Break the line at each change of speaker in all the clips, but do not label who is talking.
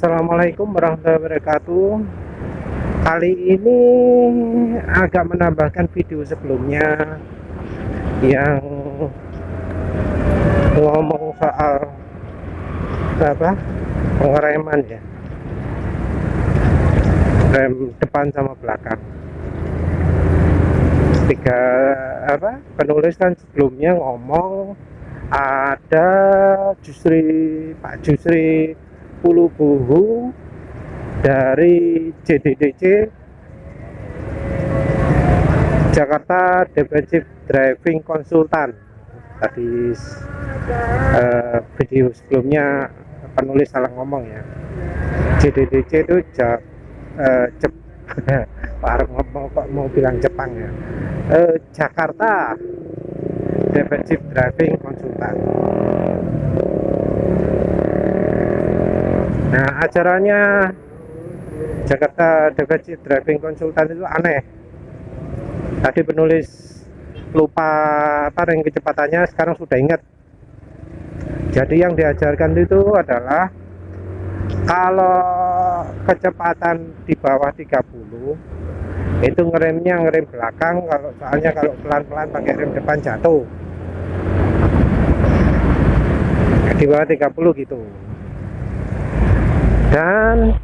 Assalamualaikum warahmatullahi wabarakatuh. Kali ini agak menambahkan video sebelumnya yang ngomong soal apa pengereman ya, rem depan sama belakang. Tiga penulis kan sebelumnya ngomong ada Pak Jusri Pulubuhu dari JDDC Jakarta Defensive Driving Consultant. Tadi video sebelumnya penulis salah ngomong ya. JDDC itu ngomong kok mau bilang Jepang ya. Jakarta Defensive Driving Consultant. Nah, acaranya Jakarta Defensive Driving Consultant itu aneh. Tadi penulis lupa apa ring kecepatannya, sekarang sudah ingat. Jadi yang diajarkan itu adalah kalau kecepatan di bawah 30 itu ngeremnya ngerem belakang, soalnya kalau pelan-pelan pakai rem depan jatuh. Di bawah 30 gitu. Dan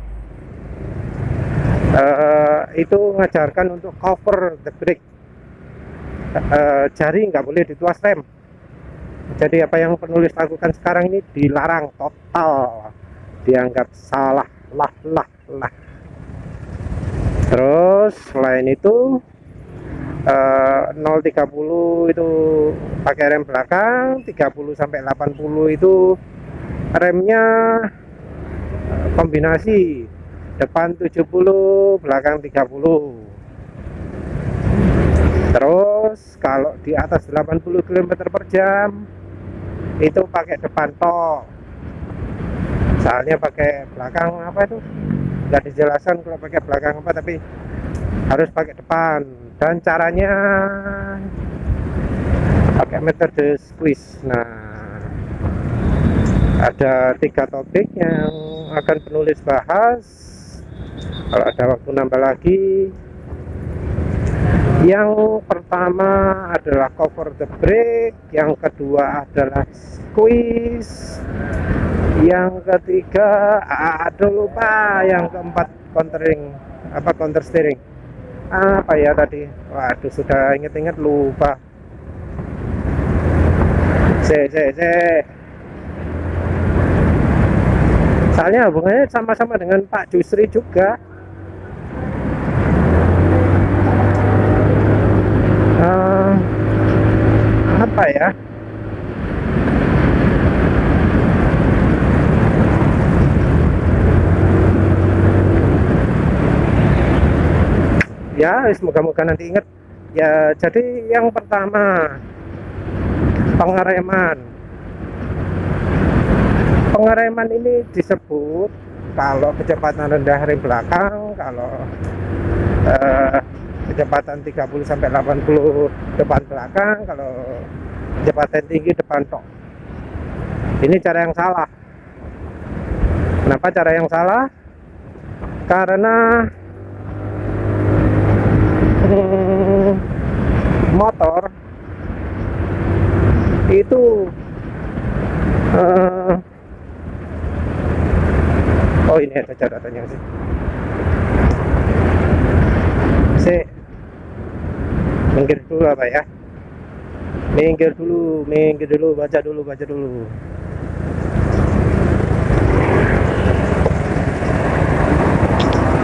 itu ngajarkan untuk cover the brake, jari nggak boleh dituas rem. Jadi apa yang penulis lakukan sekarang ini dilarang total, dianggap salah lah. Terus selain itu 0-30 itu pakai rem belakang, 30 sampai 80 itu remnya kombinasi depan 70 belakang 30. Terus kalau di atas 80 km/jam itu pakai depan tok, soalnya pakai belakang apa itu nggak dijelaskan kalau pakai belakang apa, tapi harus pakai depan. Dan caranya pakai metode squeeze. Nah, ada 3 topik yang akan penulis bahas. Kalau ada waktu nambah lagi. Yang pertama adalah cover the brake, yang kedua adalah squeeze, yang ketiga lupa, yang keempat counter steering. Apa ya tadi? Waduh, sudah inget-inget lupa. Soalnya hubungannya sama-sama dengan Pak Jusri juga. Apa ya? Ya, semoga-moga nanti ingat. Ya, jadi yang pertama pengereman. Pengereman ini disebut kalau kecepatan rendah rem belakang, kalau kecepatan 30 sampai 80 depan belakang, kalau kecepatan tinggi depan tok. Ini cara yang salah. Kenapa cara yang salah? Karena motor itu oh ini ada catatannya sih. Minggir dulu apa ya? Minggir dulu, baca dulu.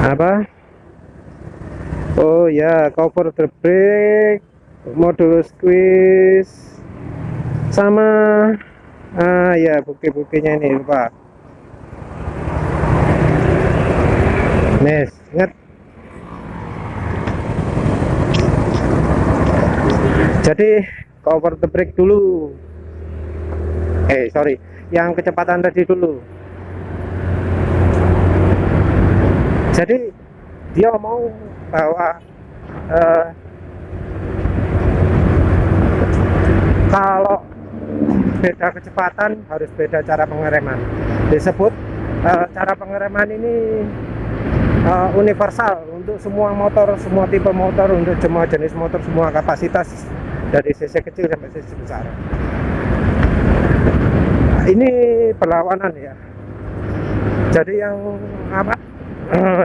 Apa? Oh ya, cover the brake, modul squeeze, sama ya buki-bukinya ini lupa. Nes, ingat. Jadi cover the brake dulu. Sorry, yang kecepatan tadi dulu. Jadi dia mau bahwa kalau beda kecepatan harus beda cara pengereman. Disebut cara pengereman ini universal untuk semua motor, semua tipe motor, untuk semua jenis motor, semua kapasitas, dari cc kecil sampai cc besar. Nah, ini perlawanan ya. Jadi yang apa,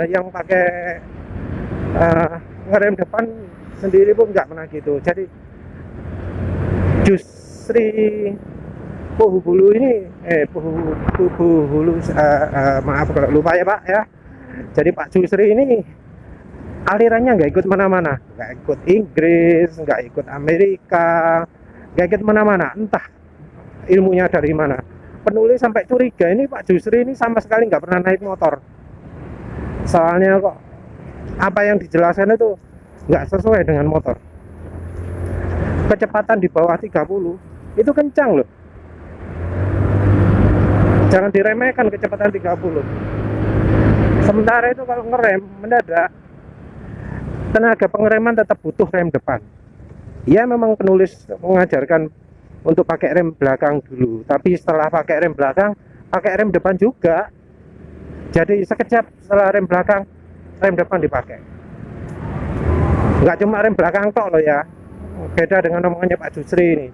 yang pakai ngerem depan sendiri pun nggak pernah gitu. Jadi justru Puhulu ini Puhulu, maaf kalau lupa ya Pak ya. Jadi Pak Jusri ini alirannya nggak ikut mana-mana, nggak ikut Inggris, nggak ikut Amerika, nggak ikut mana-mana. Entah ilmunya dari mana. Penulis sampai curiga ini Pak Jusri ini sama sekali nggak pernah naik motor. Soalnya kok apa yang dijelaskan itu nggak sesuai dengan motor. Kecepatan di bawah 30 itu kencang loh. Jangan diremehkan kecepatan 30. Sementara itu kalau ngerem mendadak, tenaga pengereman tetap butuh rem depan. Ya memang penulis mengajarkan untuk pakai rem belakang dulu, tapi setelah pakai rem belakang, pakai rem depan juga. Jadi sekejap setelah rem belakang, rem depan dipakai. Nggak cuma rem belakang tok loh ya, beda dengan omongannya Pak Jusri ini.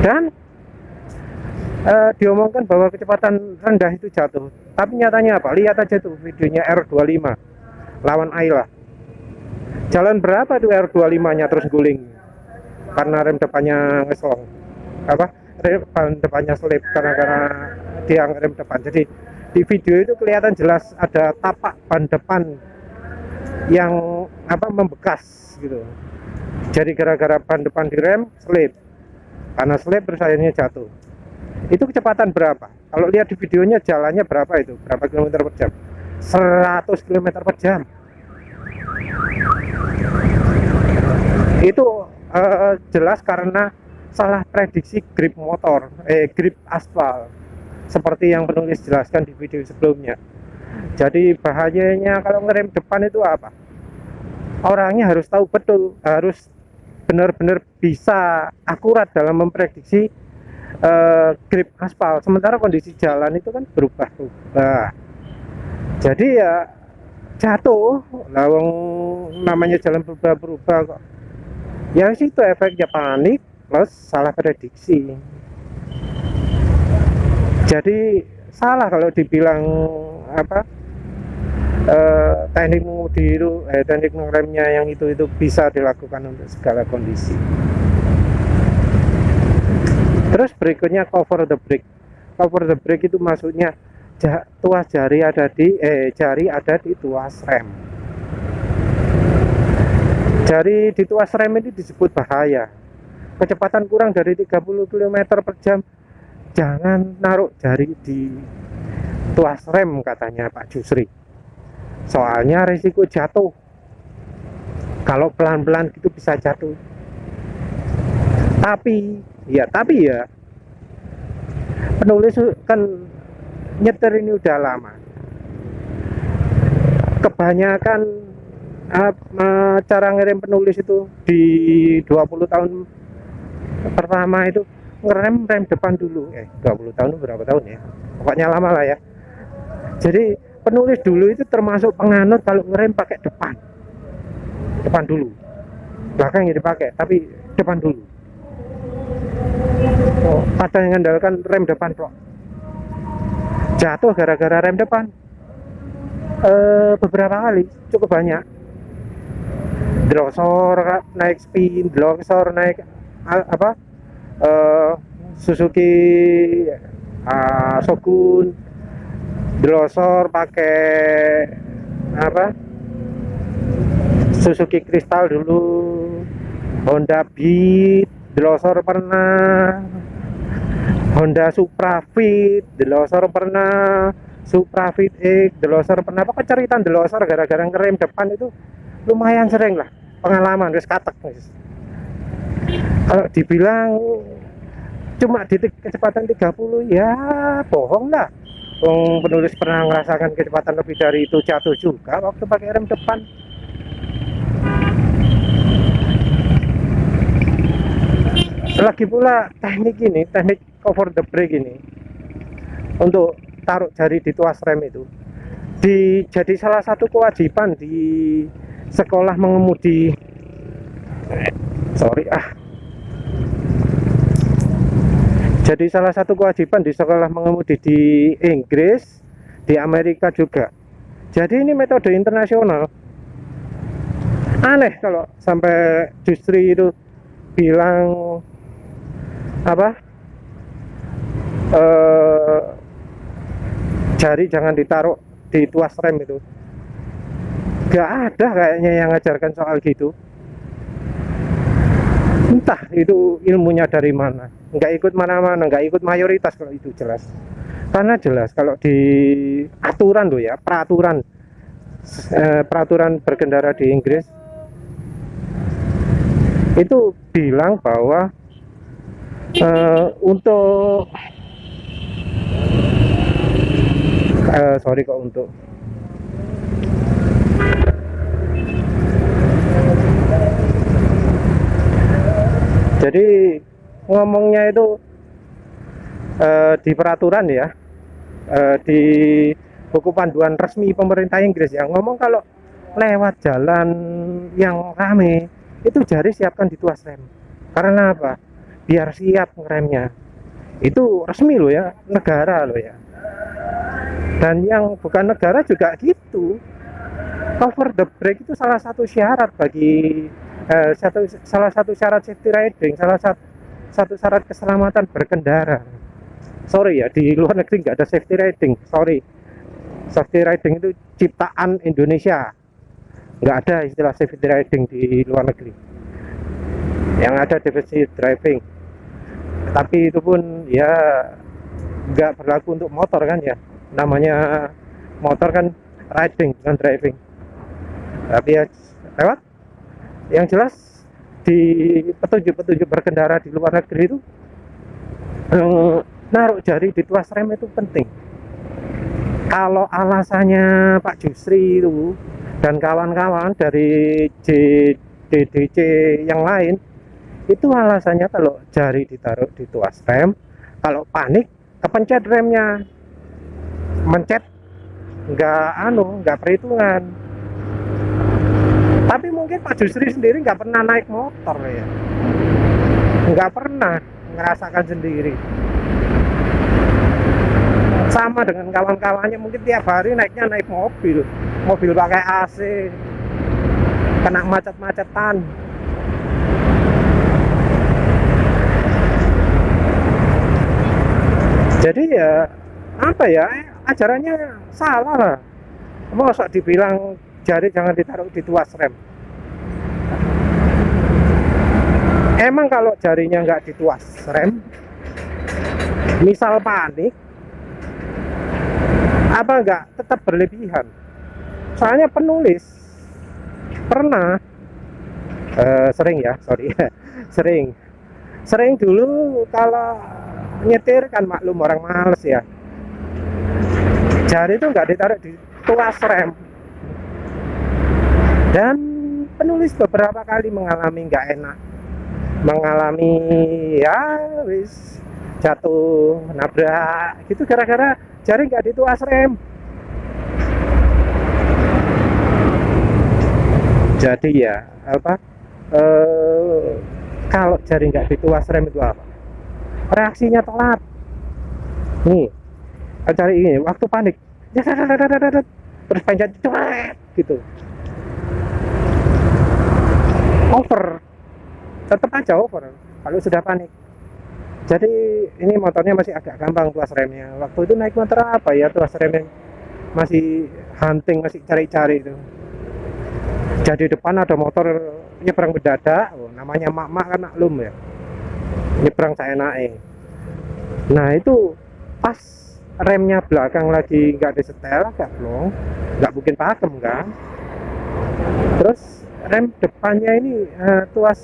Dan diomongkan bahwa kecepatan rendah itu jatuh, tapi nyatanya apa? Lihat aja tuh videonya R25 lawan Ayla. Jalan berapa tuh R25 nya terus guling karena rem depannya ngeslong, apa, rem depannya selip karena dia rem depan. Jadi di video itu kelihatan jelas ada tapak ban depan yang apa, membekas gitu. Jadi gara-gara ban depan direm selip, karena selip terus akhirnya jatuh. Itu kecepatan berapa? Kalau lihat di videonya jalannya berapa itu? Berapa kilometer per jam? 100 km per jam. Itu jelas karena salah prediksi grip motor, grip aspal. Seperti yang penulis jelaskan di video sebelumnya. Jadi bahayanya kalau ngerem depan itu apa? Orangnya harus tahu betul, harus benar-benar bisa akurat dalam memprediksi grip aspal. Sementara kondisi jalan itu kan berubah-ubah. Jadi ya jatuh, lawang namanya jalan berubah-berubah kok. Ya situ efeknya panik plus salah prediksi. Jadi salah kalau dibilang apa, teknik mengemudi itu, teknik mengeremnya yang itu bisa dilakukan untuk segala kondisi. Terus berikutnya cover the brake. Cover the brake itu maksudnya tuas jari ada di tuas rem. Jari di tuas rem ini disebut bahaya. Kecepatan kurang dari 30 km per jam, jangan naruh jari di tuas rem, katanya Pak Jusri. Soalnya risiko jatuh. Kalau pelan-pelan gitu bisa jatuh. Tapi ya penulis kan nyetir ini udah lama. Kebanyakan cara ngerem penulis itu di 20 tahun pertama itu ngerem rem depan dulu. 20 tahun berapa tahun ya? Pokoknya lama lah ya. Jadi penulis dulu itu termasuk penganut kalau ngerem pakai depan dulu. Belakangnya dipakai, tapi depan dulu. Kadang mengandalkan rem depan bro. Jatuh gara-gara rem depan beberapa kali, cukup banyak. Drosor naik spin, drosor naik apa, Suzuki Shogun, drosor pakai apa, Suzuki Crystal dulu, Honda Beat, drosor pernah, Honda Supra Fit, delosor pernah, Supra Fit X, delosor pernah. Pokoknya cerita delosor gara-gara ngerem depan itu lumayan sering lah, pengalaman wis katek. Kalau dibilang cuma di kecepatan 30 ya bohong lah. Penulis pernah merasakan kecepatan lebih dari itu, jatuh juga waktu pakai rem depan. Lagi pula teknik cover the brake ini untuk taruh jari di tuas rem itu jadi salah satu kewajiban di sekolah mengemudi. Sorry jadi salah satu kewajiban di sekolah mengemudi di Inggris, di Amerika juga. Jadi ini metode internasional. Aneh kalau sampai justru itu bilang apa, jari jangan ditaruh di tuas rem itu. Gak ada kayaknya yang ngajarkan soal gitu. Entah itu ilmunya dari mana. Nggak ikut mana-mana, nggak ikut mayoritas kalau itu jelas. Karena jelas kalau di aturan loh ya, peraturan berkendara di Inggris itu bilang bahwa untuk jadi ngomongnya itu di peraturan ya, di buku panduan resmi pemerintah Inggris yang ngomong kalau lewat jalan yang rame itu jari siapkan di tuas rem. Karena apa? Biar siap ngeremnya. Itu resmi loh ya, negara loh ya. Dan yang bukan negara juga gitu. Cover the brake itu salah satu syarat bagi salah satu syarat safety riding, salah satu syarat keselamatan berkendara. Sorry ya, di luar negeri nggak ada safety riding. Sorry, safety riding itu ciptaan Indonesia. Nggak ada istilah safety riding di luar negeri. Yang ada defensive driving. Tapi itu pun ya nggak berlaku untuk motor kan ya. Namanya motor kan riding bukan driving. Tapi ya lewat. Yang jelas di petunjuk-petunjuk berkendara di luar negeri itu naruh jari di tuas rem itu penting. Kalau alasannya Pak Jusri itu dan kawan-kawan dari JDDC yang lain itu alasannya kalau jari ditaruh di tuas rem, kalau panik kepencet remnya, mencet nggak perhitungan. Tapi mungkin Pak Jusri sendiri nggak pernah naik motor ya, nggak pernah ngerasakan sendiri. Sama dengan kawan-kawannya mungkin tiap hari naiknya naik mobil pakai AC, kena macet-macetan. Jadi ya apa ya, ajarannya salah lah. Masa dibilang jari jangan ditaruh di tuas rem. Emang kalau jarinya nggak di tuas rem, misal panik, apa nggak tetap berlebihan? Soalnya penulis pernah sering dulu kalau nyetir kan maklum orang males ya, jari itu nggak ditaruh di tuas rem, dan penulis beberapa kali mengalami nggak enak, mengalami ya wis jatuh nabrak gitu gara-gara jari nggak di tuas rem. Jadi ya apa, kalau jari nggak di tuas rem itu apa, reaksinya telat. Nih cari ini waktu panik terus pencet gitu, over, tetap aja over kalau sudah panik. Jadi ini motornya masih agak gampang tuas remnya. Waktu itu naik motor apa ya, tuas remnya masih hunting, masih cari-cari itu. Jadi depan ada motor nyebrang mendadak, namanya mak-mak kan maklum ya, nyebrang saya naik. Nah itu pas remnya belakang lagi nggak disetel, nggak plong, nggak mungkin pakem kan. Terus rem depannya ini tuas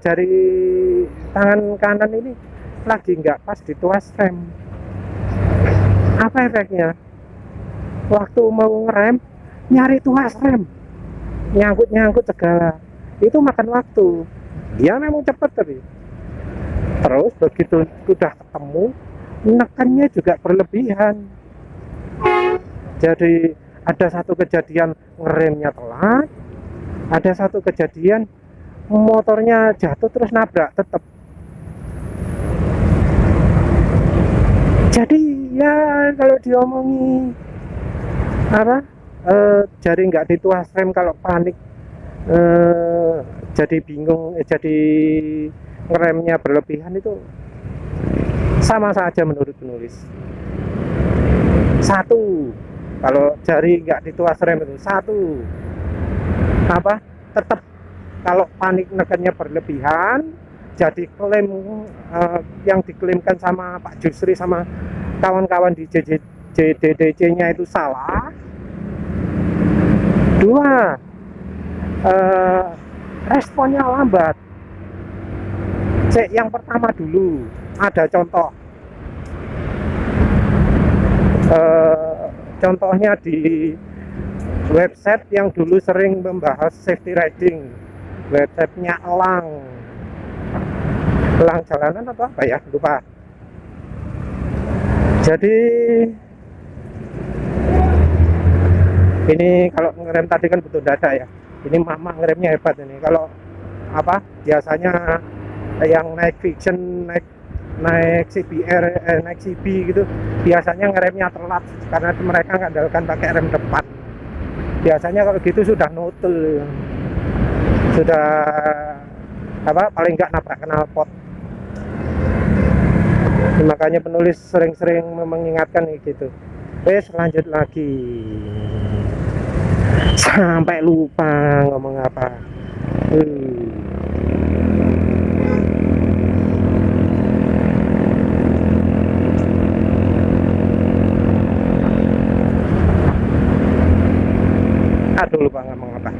jari tangan kanan ini lagi nggak pas di tuas rem. Apa efeknya? Waktu mau ngerem nyari tuas rem, nyangkut segala, itu makan waktu. Dia memang cepet tapi terus begitu udah ketemu nekannya juga berlebihan. Jadi ada satu kejadian ngeremnya telat, ada satu kejadian motornya jatuh terus nabrak tetap. Jadi ya kalau diomongi apa jari nggak dituas rem kalau panik, jadi bingung, jadi ngeremnya berlebihan, itu sama saja menurut penulis. Satu, kalau jari nggak dituas rem itu satu apa tetap kalau panik nekannya berlebihan, jadi klaim yang diklaimkan sama Pak Jusri sama kawan-kawan di JDDC-nya itu salah. Dua, responnya lambat. Cek yang pertama dulu, ada contoh. Contohnya di website yang dulu sering membahas safety riding, websitenya Elang Jalanan atau apa ya, lupa. Jadi ini kalau ngerem tadi kan butuh dada ya, ini mama ngeremnya hebat ini. Kalau apa biasanya yang naik fiction, naik CBR, naik CB gitu, biasanya ngeremnya telat karena mereka nggak andalkan pakai rem depan. Biasanya kalau gitu sudah nutul, sudah apa paling nggak nabrak knalpot. Makanya penulis sering-sering mengingatkan gitu. Lanjut lagi, sampai lupa ngomong apa. Aduh, lupa ngomong apa.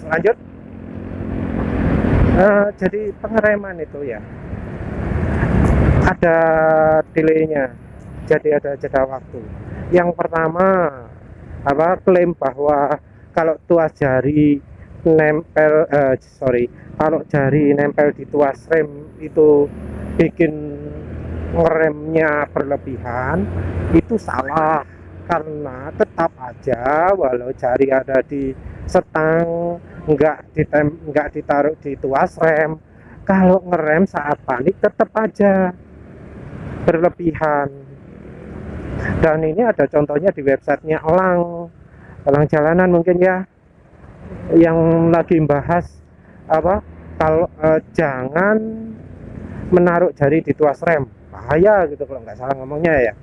Lanjut. Jadi pengereman itu ya ada delaynya, jadi ada jeda waktu. Yang pertama apa klaim bahwa kalau tuas jari nempel kalau jari nempel di tuas rem itu bikin ngeremnya berlebihan, itu salah. Karena tetap aja walau jari ada di setang, nggak ditaruh di tuas rem, kalau ngerem saat panik tetap aja berlebihan. Dan ini ada contohnya di websitenya Elang Jalanan mungkin ya, yang lagi bahas apa kalau jangan menaruh jari di tuas rem, bahaya gitu kalau nggak salah ngomongnya ya.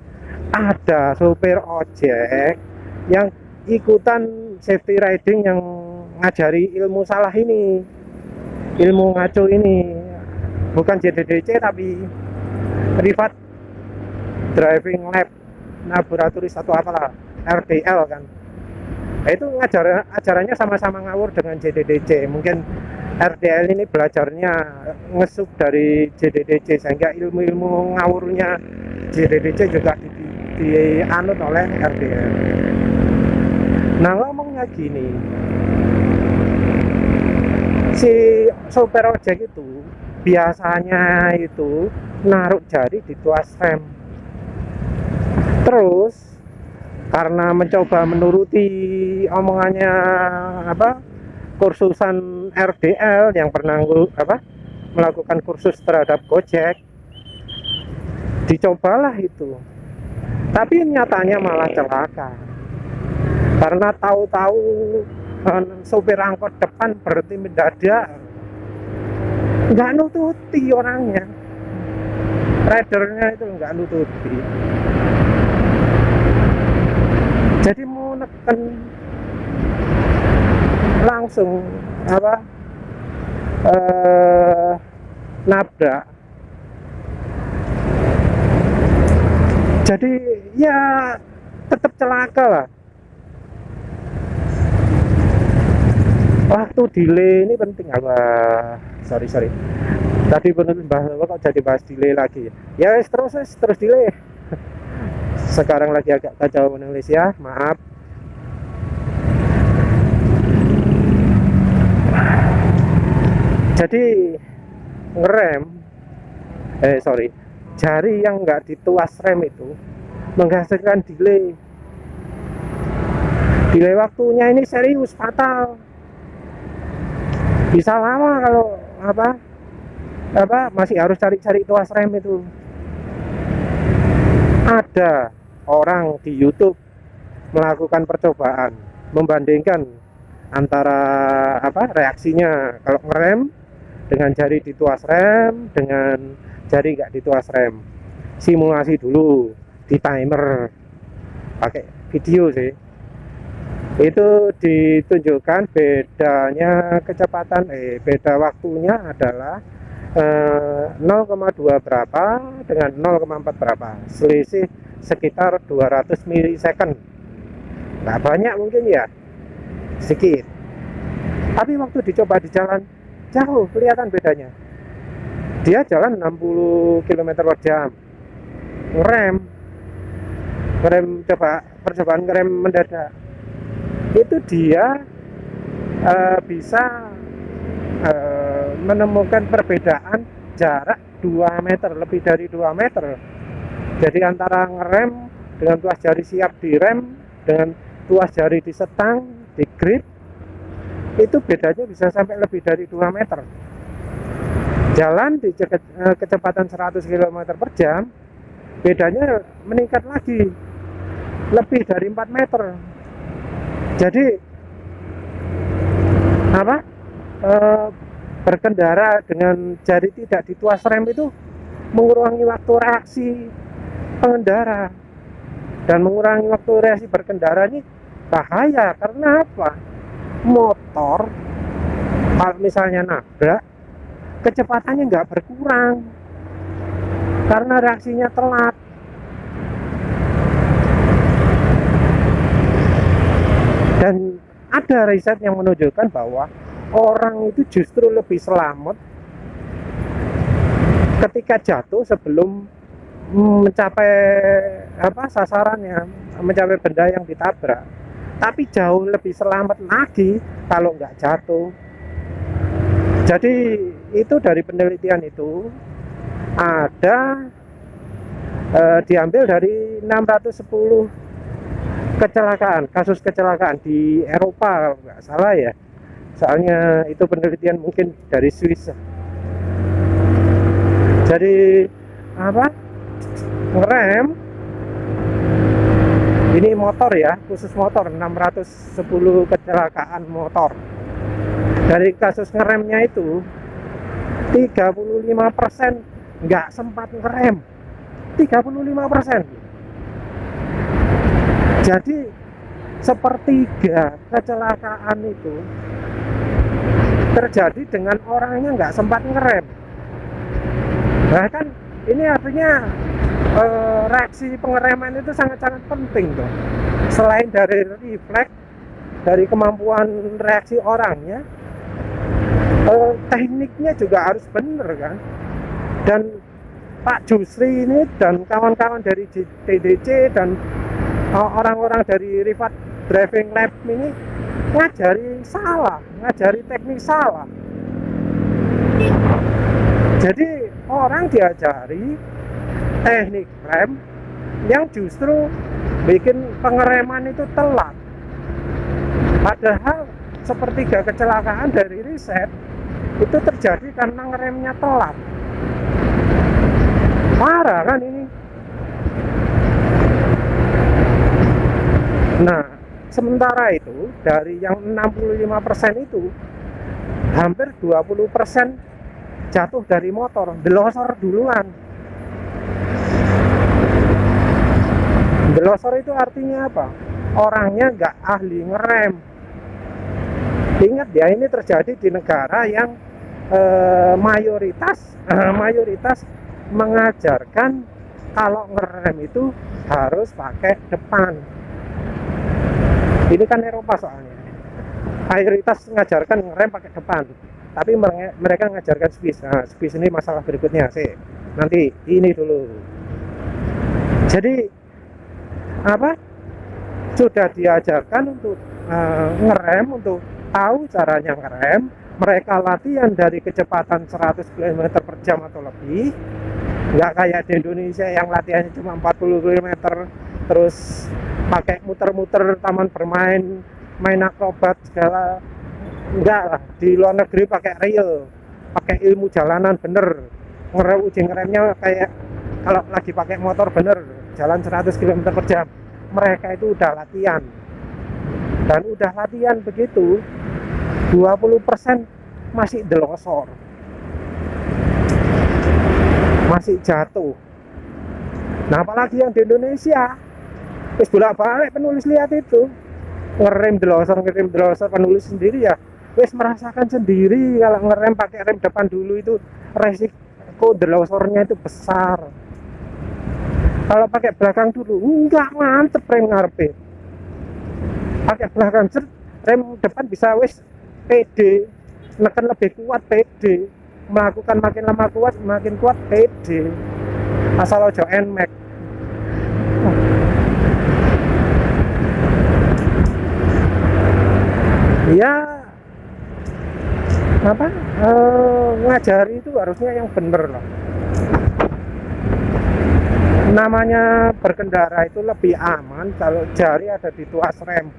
Ada supir ojek yang ikutan safety riding yang ngajari ilmu salah ini, ilmu ngaco ini, bukan JDDC tapi Privat Driving Lab Laboratoris atau apalah, RDL kan. Nah, itu ajarannya sama-sama ngawur dengan JDDC. Mungkin RDL ini belajarnya ngesup dari JDDC sehingga ilmu-ilmu ngawurnya JDDC juga dianut oleh RDL. Nah, ngomongnya gini, si sopir ojek itu biasanya itu naruh jari di tuas rem, terus karena mencoba menuruti omongannya apa kursusan RDL yang pernah melakukan kursus terhadap Gojek, dicobalah itu, tapi nyatanya malah celaka karena tahu-tahu sopir angkot depan berhenti mendadak, nggak nututi orangnya, ridernya itu nggak nututi. Jadi mau neken langsung nabrak. Jadi ya tetap celaka lah. Waktu delay ini penting apa? Sorry. Tadi benar bahas kok jadi bahas delay lagi. Ya terus delay. Sekarang lagi agak kacau menulis ya, maaf. Jadi ngerem jari yang nggak dituas rem itu menghasilkan delay waktunya. Ini serius, fatal, bisa lama kalau masih harus cari-cari tuas rem itu. Ada orang di YouTube melakukan percobaan membandingkan antara reaksinya kalau ngerem dengan jari dituas rem dengan jari nggak dituas rem. Simulasi dulu di timer pakai video sih, itu ditunjukkan bedanya kecepatan beda waktunya adalah 0,2 berapa dengan 0,4 berapa, selisih sekitar 200 milisecond. Nggak banyak mungkin ya, sedikit, tapi waktu dicoba di jalan jauh kelihatan bedanya. Dia jalan 60 km per jam, ngerem coba percobaan ngerem mendadak, itu dia bisa menemukan perbedaan jarak 2 meter, lebih dari 2 meter. Jadi antara ngerem dengan tuas jari siap di rem dengan tuas jari di setang, di grip, itu bedanya bisa sampai lebih dari 2 meter. Jalan di kecepatan 100 km per jam, bedanya meningkat lagi, lebih dari 4 meter. Jadi berkendara dengan jari tidak dituas rem itu mengurangi waktu reaksi pengendara, dan mengurangi waktu reaksi berkendara ini bahaya. Karena apa? Motor kalau misalnya nabrak, kecepatannya nggak berkurang karena reaksinya telat. Dan ada riset yang menunjukkan bahwa orang itu justru lebih selamat ketika jatuh sebelum mencapai sasarannya, mencapai benda yang ditabrak. Tapi jauh lebih selamat lagi kalau nggak jatuh. Jadi itu dari penelitian itu ada diambil dari 610 kasus kecelakaan di Eropa kalau nggak salah ya. Soalnya itu penelitian mungkin dari Swiss. Jadi ngerem ini motor ya, khusus motor, 610 kecelakaan motor. Dari kasus ngeremnya itu 35% nggak sempat ngerem, 35%. Jadi sepertiga kecelakaan itu terjadi dengan orangnya nggak sempat ngerem. Bahkan ini artinya reaksi pengereman itu sangat-sangat penting tuh. Selain dari refleks, dari kemampuan reaksi orangnya, tekniknya juga harus benar kan. Dan Pak Jusri ini dan kawan-kawan dari TDC dan orang-orang dari Rifat Driving Lab ini ngajari teknik salah. Jadi orang diajari teknik rem yang justru bikin pengereman itu telat. Padahal sepertiga kecelakaan dari riset itu terjadi karena ngeremnya telat. Parah kan ini. Nah, sementara itu dari yang 65% itu hampir 20% jatuh dari motor, delosor duluan. Delosor itu artinya apa? Orangnya nggak ahli ngerem. Ingat ya, ini terjadi di negara yang mayoritas mengajarkan kalau ngerem itu harus pakai depan. Ini kan Eropa soalnya. Mayoritas mengajarkan ngerem pakai depan, tapi mereka mengajarkan Swiss. Nah, Swiss ini masalah berikutnya sih. Nanti ini dulu. Jadi sudah diajarkan untuk ngerem, untuk tahu caranya ngerem. Mereka latihan dari kecepatan 100 km per jam atau lebih, nggak kayak di Indonesia yang latihannya cuma 40 km terus pakai muter-muter taman bermain, main akrobat segala. Enggak lah, di luar negeri pakai real, pakai ilmu jalanan bener, ujung remnya kayak kalau lagi pakai motor bener, jalan 100 km per jam. Mereka itu udah latihan, dan udah latihan begitu 20% masih delosor, masih jatuh. Nah apalagi yang di Indonesia, terus bolak-balik penulis lihat itu ngerem delosor penulis sendiri ya, wes merasakan sendiri kalau ngerem pakai rem depan dulu itu resiko delosornya itu besar. Kalau pakai belakang dulu enggak, mantep rem ngarepe. Pakai belakang rem depan bisa wes pede, neken lebih kuat pede, melakukan makin lama kuat makin kuat pede, asal ojo nmek. Ya apa ngajari itu harusnya yang bener lah. Namanya berkendara itu lebih aman kalau jari ada di tuas rem.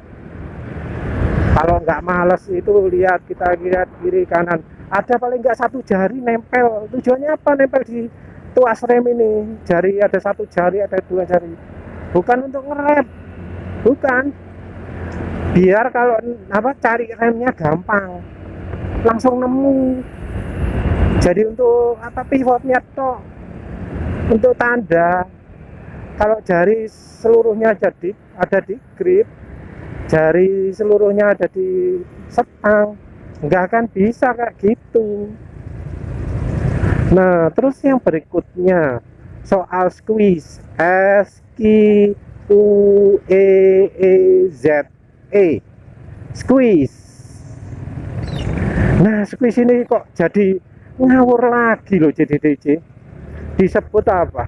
Kalau nggak males itu lihat kiri kanan, ada paling nggak satu jari nempel. Tujuannya apa nempel di tuas rem ini? Jari ada satu jari, ada dua jari, bukan untuk ngerem, bukan, biar kalau apa cari remnya gampang, langsung nemu. Jadi untuk apa pivotnya toh, untuk tanda. Kalau jari seluruhnya ada di grip, jari seluruhnya ada di setang, nggak akan bisa kayak gitu. Nah terus yang berikutnya soal squeeze, SQUEEZE, squeeze. Nah squeeze ini kok jadi ngawur lagi loh JDDC. Disebut apa?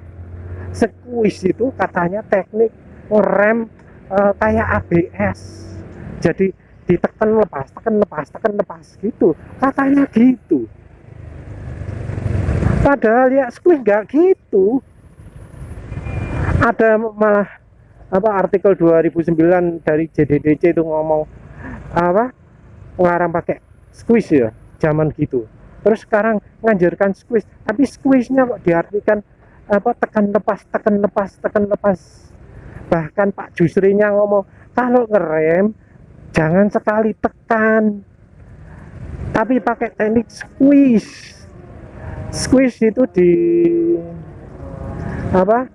Squeeze itu katanya teknik ngerem kayak ABS, jadi ditekan lepas, tekan lepas gitu, katanya gitu. Padahal ya squeeze nggak gitu. Ada malah apa artikel 2009 dari JDDC itu ngomong apa ngarang pakai squeeze ya zaman gitu. Terus sekarang ngajarkan squeeze, tapi squeeze-nya kok diartikan apa tekan lepas. Bahkan Pak Jusrinya ngomong kalau ngerem jangan sekali tekan, tapi pakai teknik squeeze. Squeeze itu di apa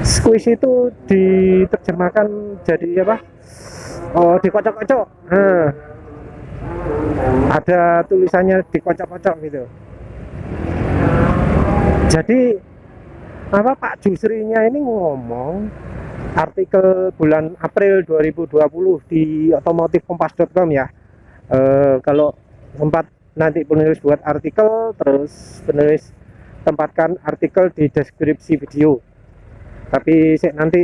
squeeze itu diterjemahkan jadi apa, oh dikocok-kocok. Nah, ada tulisannya dikocok-kocok gitu. Jadi apa Pak Jusrinya ini ngomong artikel bulan April 2020 di otomotifkompas.com ya. Kalau sempat nanti penulis buat artikel, terus penulis tempatkan artikel di deskripsi video. Tapi nanti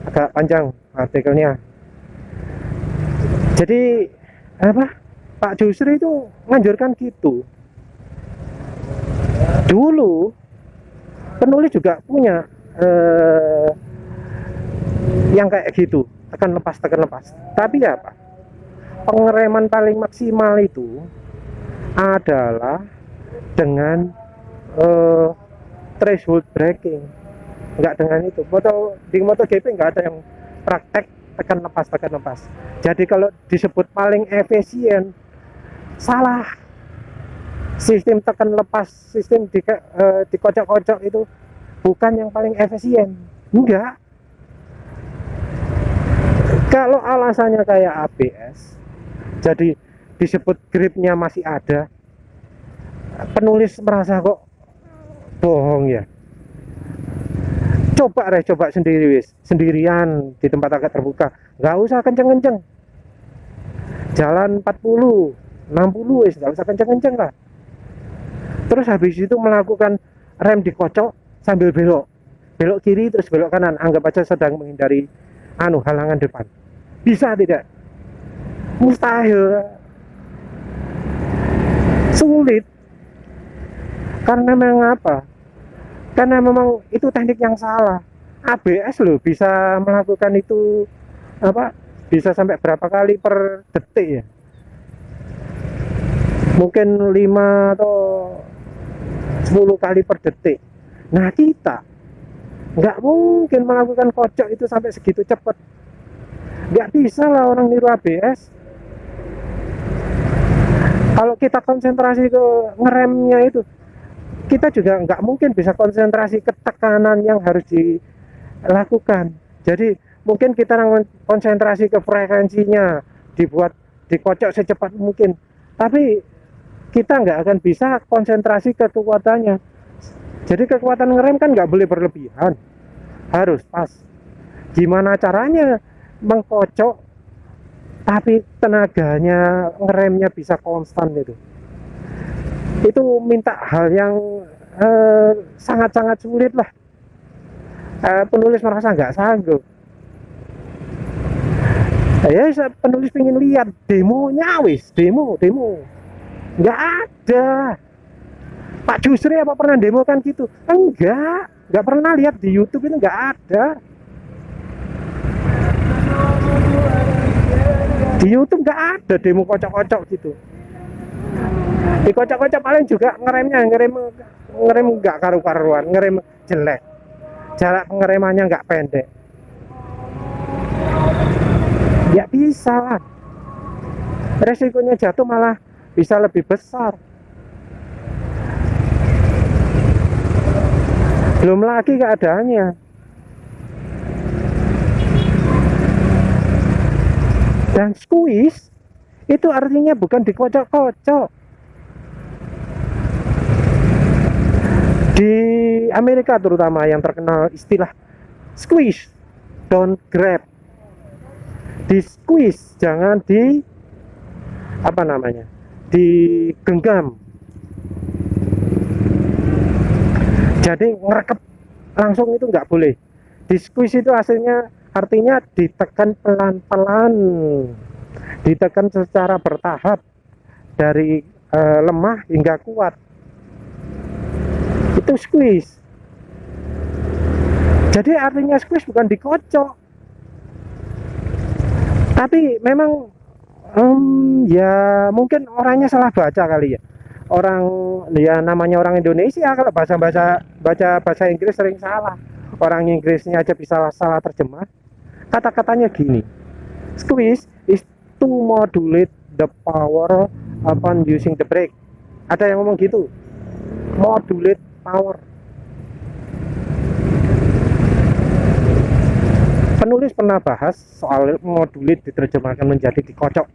agak panjang artikelnya. Jadi apa Pak Jusri itu nganjurkan gitu. Dulu penulis juga punya yang kayak gitu, tekan lepas. Tapi apa? Pengereman paling maksimal itu adalah dengan threshold braking, nggak dengan itu. Di MotoGP nggak ada yang praktek tekan lepas. Jadi kalau disebut paling efisien, salah. Sistem tekan lepas, sistem dikocok-kocok itu bukan yang paling efisien, enggak. Kalau alasannya kayak ABS, jadi disebut gripnya masih ada, penulis merasa kok bohong ya. Coba sendiri sendirian di tempat agak terbuka, nggak usah kenceng-kenceng, jalan 40, 60 nggak usah kenceng-kenceng lah. Terus habis itu melakukan rem dikocok sambil belok kiri terus belok kanan, anggap aja sedang menghindari halangan depan. Bisa tidak? Mustahil. sulit. Karena memang apa? Karena memang itu teknik yang salah. ABS loh bisa melakukan itu apa? Bisa sampai berapa kali per detik ya? Mungkin 5 atau 10 kali per detik. Nah, kita nggak mungkin melakukan kocok itu sampai segitu cepat. Nggak bisa lah orang niru ABS. Kalau kita konsentrasi ke ngeremnya itu, kita juga nggak mungkin bisa konsentrasi ke tekanan yang harus dilakukan. Jadi mungkin kita konsentrasi ke frekuensinya, dibuat dikocok secepat mungkin, tapi kita nggak akan bisa konsentrasi ke kekuatannya. Jadi kekuatan ngerem kan nggak boleh berlebihan, harus pas. Gimana caranya mengkocok tapi tenaganya ngeremnya bisa konstan itu minta hal yang sangat-sangat sulit lah. Penulis merasa nggak sanggup. Ya penulis pengen lihat demonya, demo nggak ada. Pak Jusri apa pernah demo kan gitu? Nggak pernah lihat di YouTube, itu nggak ada. Di YouTube nggak ada demo kocok-kocok gitu. Di kocok-kocok paling juga ngerem nggak karu-karuan, ngerem jelek, jarak pengeremannya nggak pendek. Nggak bisa lah, resikonya jatuh malah bisa lebih besar. Belum lagi keadaannya dan squeeze itu artinya bukan dikocok-kocok. Di Amerika terutama yang terkenal istilah squeeze, don't grab. Di squeeze, jangan di digenggam. Jadi ngerekep langsung itu nggak boleh. Di squeeze itu artinya ditekan pelan-pelan, ditekan secara bertahap dari lemah hingga kuat. Itu squeeze. Jadi artinya squeeze bukan dikocok, tapi memang ya mungkin orangnya salah baca kali ya. Orang ya namanya orang Indonesia, kalau baca bahasa Inggris sering salah. Orang Inggrisnya aja bisa salah terjemah. Kata-katanya gini, squeeze is to modulate the power upon using the brake. Ada yang ngomong gitu, modulate power. Penulis pernah bahas soal modulate diterjemahkan menjadi dikocok.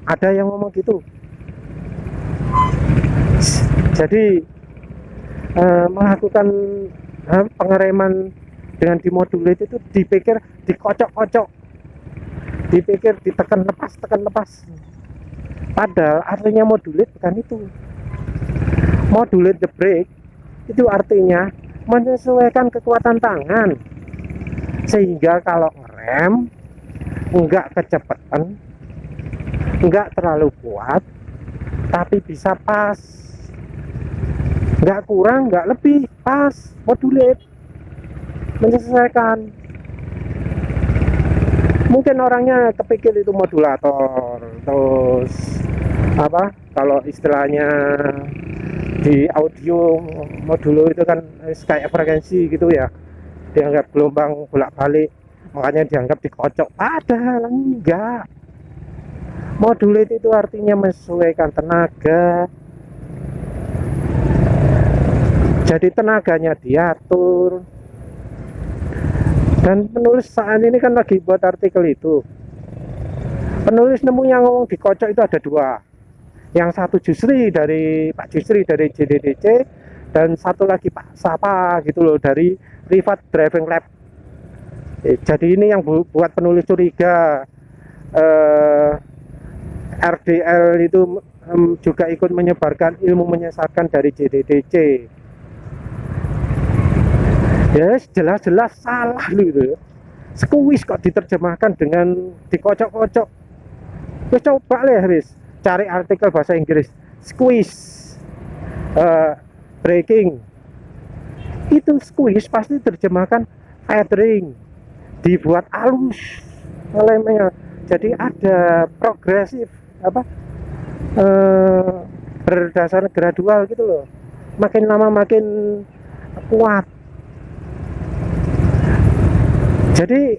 Ada yang ngomong gitu. Jadi melakukan pengereman dengan dimodulate itu dipikir dikocok-kocok, dipikir ditekan lepas. Padahal artinya modulate bukan itu. Modulate the brake itu artinya menyesuaikan kekuatan tangan, sehingga kalau ngerem enggak kecepatan, enggak terlalu kuat, tapi bisa pas, nggak kurang nggak lebih, pas, modulate, menyesuaikan. Mungkin orangnya kepikir itu modulator, terus kalau istilahnya di audio modulo itu kan kayak frekuensi gitu ya, dianggap gelombang bolak-balik, makanya dianggap dikocok. Padahal enggak. Modulate itu artinya menyesuaikan tenaga. Jadi tenaganya diatur. Dan penulis saat ini kan lagi buat artikel itu. Penulis nemunya ngomong dikocok itu ada dua. Yang satu Pak Jusri dari JDDC, dan satu lagi Pak Sapa gitu loh dari Privat Driving Lab. Jadi ini yang buat penulis curiga RDL itu juga ikut menyebarkan ilmu menyesatkan dari JDDC. Yes, jelas-jelas salah gitu. Squeeze kok diterjemahkan dengan dikocok-kocok. Terus coba lah Haris cari artikel bahasa Inggris squeeze eh, braking, itu squeeze pasti terjemahkan feathering, dibuat halus lemnya, jadi ada progresif apa berdasar gradual gitu loh, makin lama makin kuat. Jadi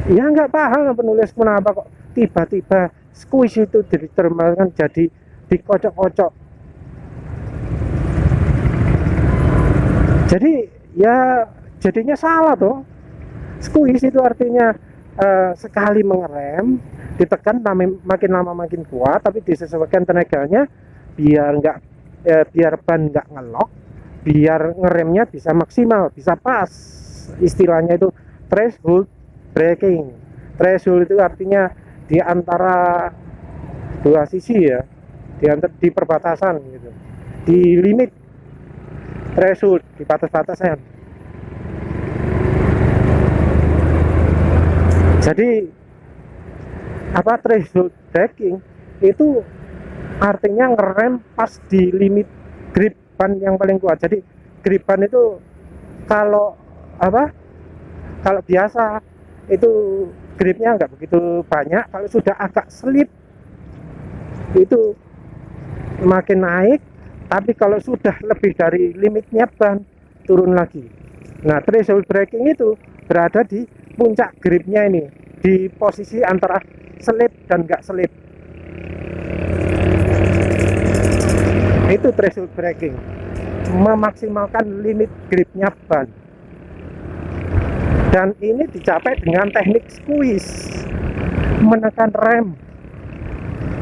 ya nggak paham penulis kenapa kok tiba-tiba squeeze itu diterjemahkan jadi dikocok-kocok. Jadi ya jadinya salah tuh. Squeeze itu artinya sekali mengerem ditekan makin lama makin kuat, tapi disesuaikan tenaganya biar nggak biar ban nggak ngelok, biar ngeremnya bisa maksimal, bisa pas. Istilahnya itu threshold braking. Threshold itu artinya di antara dua sisi ya, di perbatasan gitu, di limit threshold, di batas-batasan. Jadi apa threshold braking itu artinya ngerem pas di limit grip ban yang paling kuat. Jadi grip ban itu kalau apa, kalau biasa itu gripnya nggak begitu banyak, kalau sudah agak selip itu makin naik, tapi kalau sudah lebih dari limitnya ban turun lagi. Nah, threshold braking itu berada di puncak gripnya ini, di posisi antara selip dan nggak selip. Itu threshold braking, memaksimalkan limit gripnya ban. Dan ini dicapai dengan teknik squeeze, menekan rem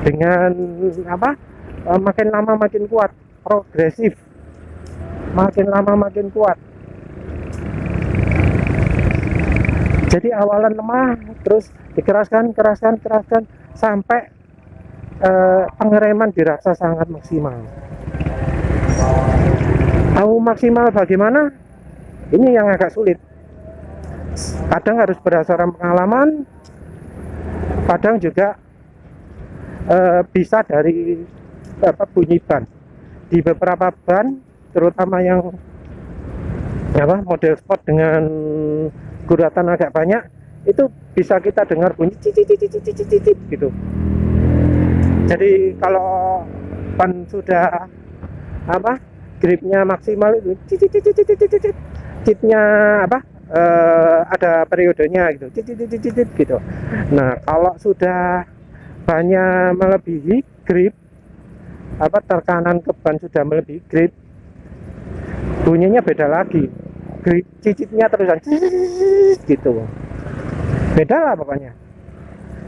dengan apa, makin lama makin kuat, progresif, makin lama makin kuat. Jadi awalan lemah, terus dikeraskan sampai pengereman dirasa sangat maksimal. Tahu maksimal bagaimana? Ini yang agak sulit. Kadang harus berdasarkan pengalaman, kadang juga bisa dari bunyi ban. Di beberapa ban, terutama yang apa, model sport dengan guratan agak banyak, itu bisa kita dengar bunyi cicit gitu. Jadi kalau ban sudah apa, gripnya maksimal itu cicitnya apa, ada periodenya gitu, cicit gitu. Nah, kalau sudah banyak melebihi grip, apa, tekanan ke ban sudah melebihi grip, bunyinya beda lagi, grip cicitnya terusan gitu, beda lah pokoknya.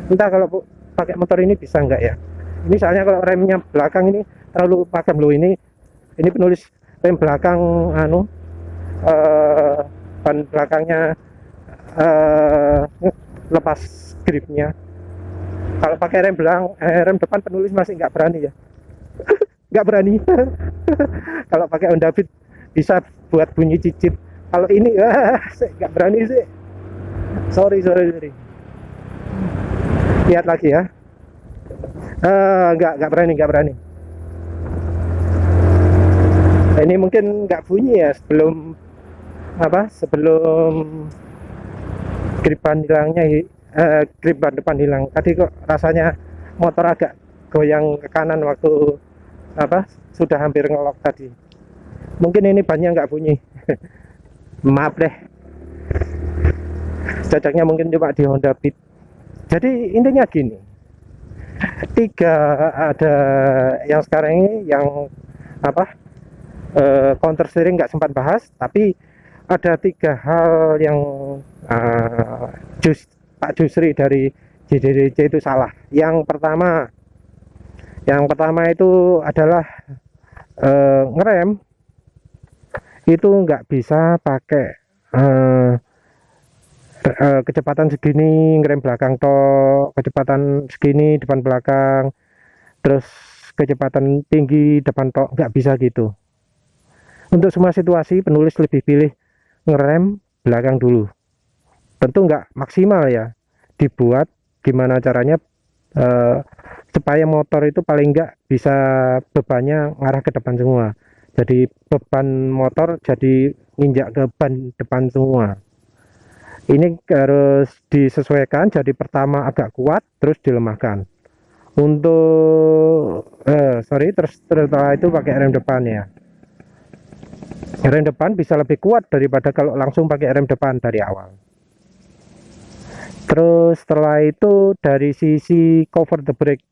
Entah kalau pakai motor ini bisa enggak ya. Ini soalnya kalau remnya belakang ini terlalu pakem loh, ini penulis rem belakang anu ban belakangnya lepas gripnya. Kalau pakai rem depan penulis masih nggak berani ya. Nggak berani. Kalau pakai Honda Beat bisa buat bunyi cicit. Kalau ini nggak berani sih. Sorry. Lihat lagi ya. Nggak berani. Ini mungkin nggak bunyi ya sebelum grip ban hilangnya, grip ban depan hilang. Tadi kok rasanya motor agak goyang ke kanan waktu sudah hampir ngelok tadi. Mungkin ini bannya nggak bunyi. Maaf deh, cocoknya mungkin coba di Honda Beat. Jadi intinya gini, ada yang sekarang ini yang counter steering nggak sempat bahas, tapi ada 3 hal yang Pak Jusri dari JDDC itu salah. Yang pertama itu adalah ngerem itu nggak bisa pakai kecepatan segini ngerem belakang toh, kecepatan segini depan belakang, terus kecepatan tinggi depan toh, nggak bisa gitu. Untuk semua situasi penulis lebih pilih ngerem belakang dulu. Tentu nggak maksimal ya, dibuat gimana caranya supaya motor itu paling enggak bisa bebannya ngarah ke depan semua. Jadi beban motor jadi nginjak ke ban depan semua. Ini harus disesuaikan, jadi pertama agak kuat terus dilemahkan. Untuk terus setelah itu pakai rem depan ya. Rem depan bisa lebih kuat daripada kalau langsung pakai rem depan dari awal. Terus setelah itu dari sisi cover the brake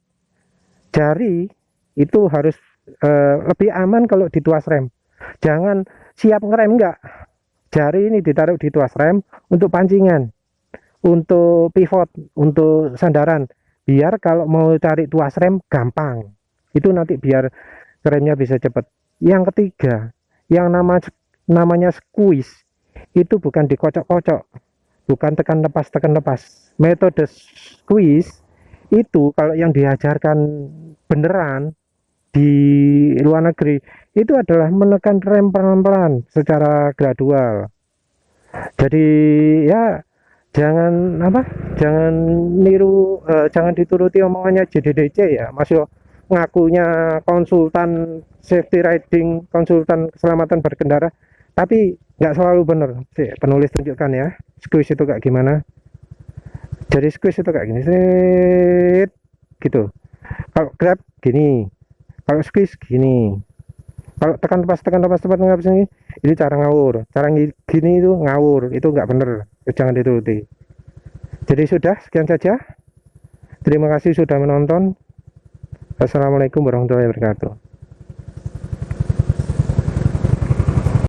jari itu harus lebih aman kalau di tuas rem. Jangan siap ngerem enggak. Jari ini ditaruh di tuas rem untuk pancingan, untuk pivot, untuk sandaran. Biar kalau mau cari tuas rem gampang. Itu nanti biar remnya bisa cepat. Yang ketiga, yang namanya squeeze itu bukan dikocok-kocok, bukan tekan lepas. Metode squeeze itu kalau yang diajarkan beneran di luar negeri itu adalah menekan rem pelan-pelan secara gradual. Jadi ya jangan niru, jangan dituruti omongannya JDDC ya Mas yo, ngakunya konsultan safety riding, konsultan keselamatan berkendara, tapi nggak selalu bener sih. Penulis tunjukkan ya squeeze itu kayak gimana. Jadi squeeze itu kayak gini set gitu, kalau grab gini, kalau squeeze gini, kalau tekan lepas tepat nggak bisa ini cara ngawur, cara gini itu ngawur, itu nggak bener, jangan dituruti. Jadi sudah sekian saja, terima kasih sudah menonton. Assalamualaikum warahmatullahi wabarakatuh.